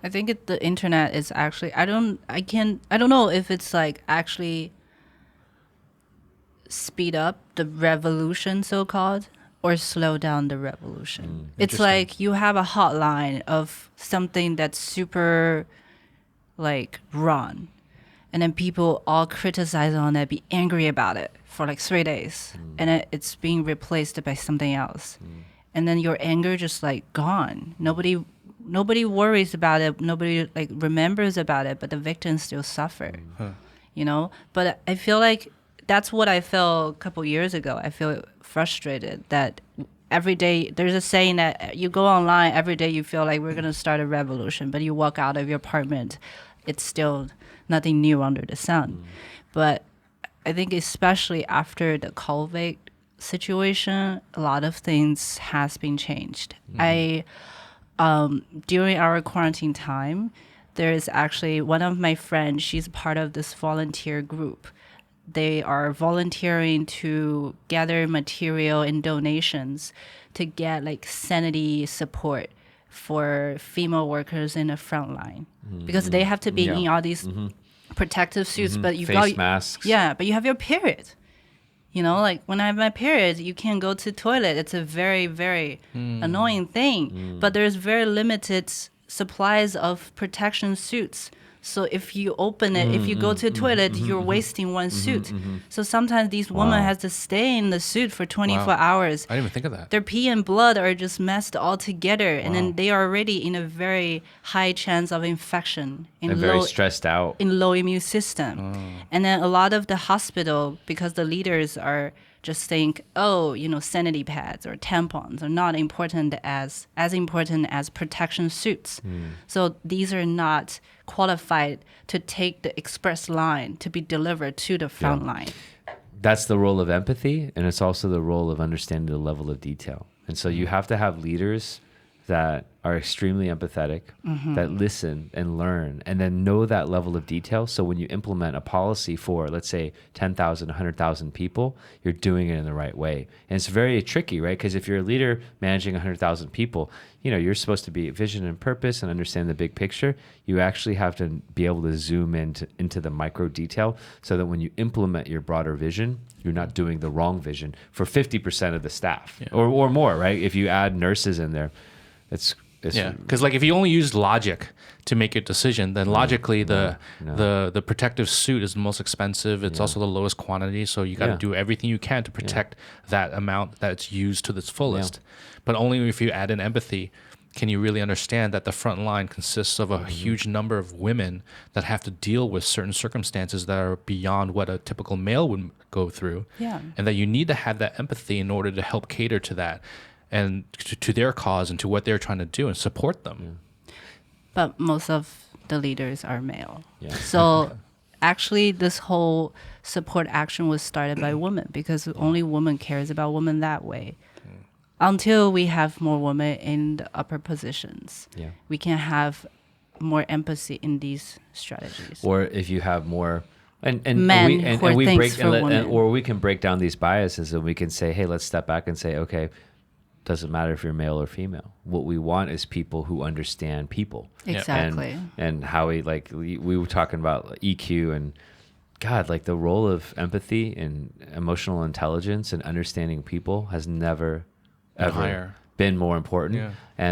I think the internet is actually, I don't know if it's like actually speed up the revolution, so called, or slow down the revolution. It's like you have a hotline of something that's super like wrong, and then people all criticize on it, be angry about it for like 3 days, and it's being replaced by something else, and then your anger just like gone. Nobody worries about it. Nobody like remembers about it, but the victims still suffer. You know. But I feel like that's what I felt a couple years ago. I feel frustrated that every day there's a saying that you go online every day, you feel like we're gonna start a revolution, but you walk out of your apartment, it's still nothing new under the sun. But I think especially after the COVID situation, a lot of things has been changed. During our quarantine time, there is actually one of my friends, she's part of this volunteer group. They are volunteering to gather material and donations to get like sanity support for female workers in the front line, because they have to be in all these protective suits, but you face masks. Yeah, but you have your period. You know, like when I have my period, you can't go to the toilet. It's a very, very annoying thing. But there's very limited supplies of protection suits. So if you open it, if you go to the toilet, you're wasting one suit. So sometimes these women has to stay in the suit for 24 hours. I didn't even think of that. Their pee and blood are just messed all together. And then they are already in a very high chance of infection. And very stressed out. In low immune system. And then a lot of the hospital, because the leaders are just think, oh, you know, sanity pads or tampons are not important as important as protection suits. So these are not qualified to take the express line to be delivered to the front line. That's the role of empathy, and it's also the role of understanding the level of detail. And so you have to have leaders that are extremely empathetic, that listen and learn, and then know that level of detail. So when you implement a policy for, let's say, 10,000, 100,000 people, you're doing it in the right way. And it's very tricky, right? Because if you're a leader managing 100,000 people, you know, you're supposed to be vision and purpose and understand the big picture. You actually have to be able to zoom into the micro detail so that when you implement your broader vision, you're not doing the wrong vision for 50% of the staff or more, right? If you add nurses in there, it's because like if you only used logic to make a decision, then logically the protective suit is the most expensive. It's also the lowest quantity, so you got to do everything you can to protect that amount that's used to its fullest. But only if you add in empathy can you really understand that the front line consists of a huge number of women that have to deal with certain circumstances that are beyond what a typical male would go through, and that you need to have that empathy in order to help cater to that and to their cause and to what they're trying to do and support them. But most of the leaders are male. So actually this whole support action was started by women, because only women cares about women that way. Until we have more women in the upper positions, we can have more empathy in these strategies. Or if you have more and we can break down these biases, and we can say, hey, let's step back and say, okay, doesn't matter if you're male or female. What we want is people who understand people. Exactly. And how we were talking about EQ, and God, like the role of empathy and emotional intelligence and understanding people has never ever been more important. And